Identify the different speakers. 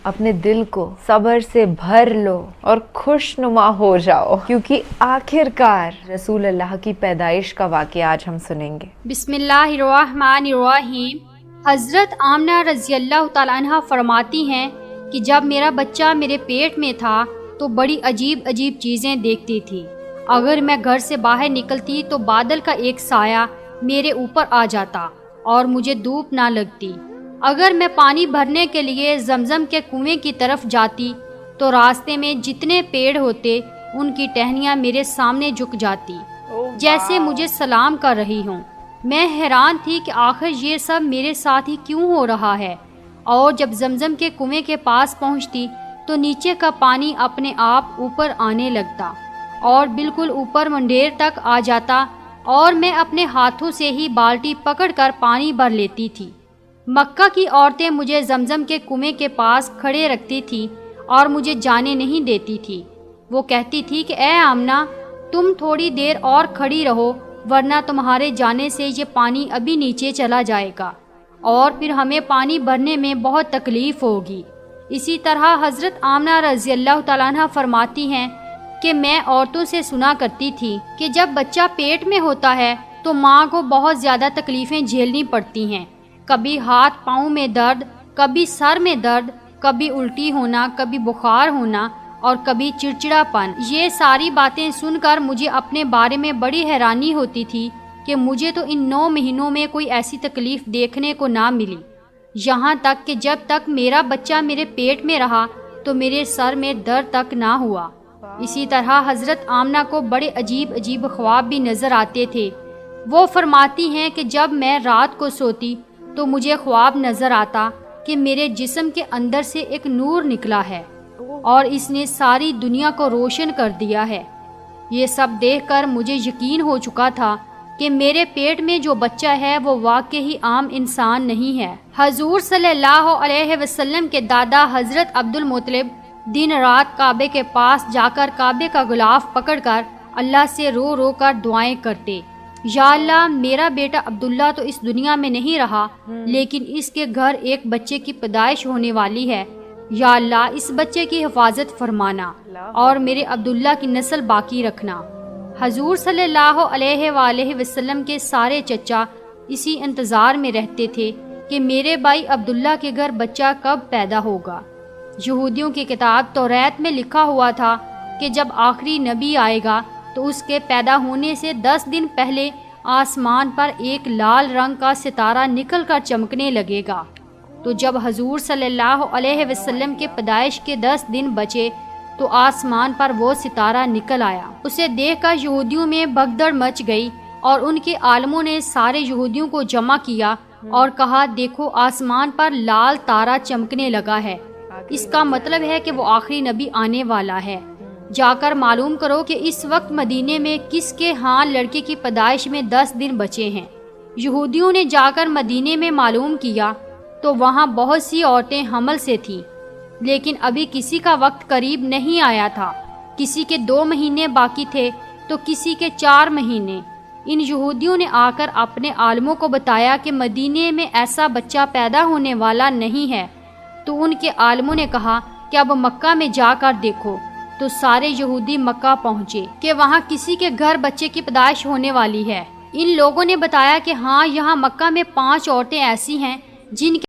Speaker 1: अपने दिल को सब्र से भर लो और खुशनुमा हो जाओ, क्योंकि आखिरकार रसूल अल्लाह की पैदाइश का वाक़या आज हम सुनेंगे।
Speaker 2: बिस्मिल्लाहिर्रहमानिर्रहीम। हज़रत आमना रज़ियल्लाहु ताला अन्हा फरमाती हैं कि जब मेरा बच्चा मेरे पेट में था तो बड़ी अजीब अजीब चीज़ें देखती थी। अगर मैं घर से बाहर निकलती तो बादल का एक साया मेरे ऊपर आ जाता और मुझे धूप ना लगती। अगर मैं पानी भरने के लिए जमजम के कुएं की तरफ जाती तो रास्ते में जितने पेड़ होते उनकी टहनियाँ मेरे सामने झुक जाती, जैसे मुझे सलाम कर रही हों। मैं हैरान थी कि आखिर ये सब मेरे साथ ही क्यों हो रहा है। और जब जमजम के कुएं के पास पहुंचती तो नीचे का पानी अपने आप ऊपर आने लगता और बिल्कुल ऊपर मंडेर तक आ जाता और मैं अपने हाथों से ही बाल्टी पकड़कर पानी भर लेती थी। मक्का की औरतें मुझे जमजम के कुएं के पास खड़े रखती थी और मुझे जाने नहीं देती थी। वो कहती थी कि ए आमना, तुम थोड़ी देर और खड़ी रहो, वरना तुम्हारे जाने से ये पानी अभी नीचे चला जाएगा और फिर हमें पानी भरने में बहुत तकलीफ होगी। इसी तरह हज़रत आमना रज़ियल्लाहु ताला अन्हा फरमाती हैं कि मैं औरतों से सुना करती थी कि जब बच्चा पेट में होता है तो माँ को बहुत ज़्यादा तकलीफ़ें झेलनी पड़ती हैं। कभी हाथ पाँव में दर्द, कभी सर में दर्द, कभी उल्टी होना, कभी बुखार होना और कभी चिड़चिड़ापन। ये सारी बातें सुनकर मुझे अपने बारे में बड़ी हैरानी होती थी कि मुझे तो इन 9 महीनों में कोई ऐसी तकलीफ़ देखने को ना मिली। यहाँ तक कि जब तक मेरा बच्चा मेरे पेट में रहा तो मेरे सर में दर्द तक ना हुआ। इसी तरह हज़रत आमना को बड़े अजीब अजीब ख्वाब भी नज़र आते थे। वो फरमाती हैं कि जब मैं रात को सोती तो मुझे ख्वाब नज़र आता कि मेरे जिस्म के अंदर से एक नूर निकला है और इसने सारी दुनिया को रोशन कर दिया है। ये सब देखकर मुझे यकीन हो चुका था कि मेरे पेट में जो बच्चा है वो वाकई ही आम इंसान नहीं है। हजूर सल्लल्लाहु अलैहि वसल्लम के दादा हज़रत अब्दुल मुत्तलिब दिन रात काबे के पास जाकर काबे का गुलाफ पकड़कर अल्लाह से रो रो कर दुआएं करते, या अल्लाह, मेरा बेटा अब्दुल्ला तो इस दुनिया में नहीं रहा, लेकिन इसके घर एक बच्चे की पैदाइश होने वाली है। या अल्लाह, इस बच्चे की हिफाजत फरमाना और मेरे अब्दुल्ला की नस्ल बाकी रखना। हजूर सल्लल्लाहु अलैहि वसल्लम के सारे चचा इसी इंतज़ार में रहते थे कि मेरे भाई अब्दुल्ला के घर बच्चा कब पैदा होगा। यहूदियों की किताब तौरात में लिखा हुआ था कि जब आखिरी नबी आएगा तो उसके पैदा होने से 10 दिन पहले आसमान पर एक लाल रंग का सितारा निकलकर चमकने लगेगा। तो जब हजूर सल्लल्लाहु अलैहि वसल्लम के पैदाइश के 10 दिन बचे तो आसमान पर वो सितारा निकल आया। उसे देखकर यहूदियों में भगदड़ मच गई और उनके आलमों ने सारे यहूदियों को जमा किया और कहा, देखो, आसमान पर लाल तारा चमकने लगा है, इसका मतलब है कि वो आखिरी नबी आने वाला है। जाकर मालूम करो कि इस वक्त मदीने में किसके हाँ लड़के की पैदाइश में 10 दिन बचे हैं। यहूदियों ने जाकर मदीने में मालूम किया तो वहाँ बहुत सी औरतें हमल से थीं, लेकिन अभी किसी का वक्त करीब नहीं आया था। किसी के 2 महीने बाकी थे तो किसी के 4 महीने। इन यहूदियों ने आकर अपने आलमों को बताया कि मदीने में ऐसा बच्चा पैदा होने वाला नहीं है। तो उनके आलमों ने कहा कि अब मक्का में जाकर देखो। तो सारे यहूदी मक्का पहुँचे कि वहाँ किसी के घर बच्चे की पैदाइश होने वाली है। इन लोगों ने बताया कि हाँ, यहाँ मक्का में 5 औरतें ऐसी हैं जिनके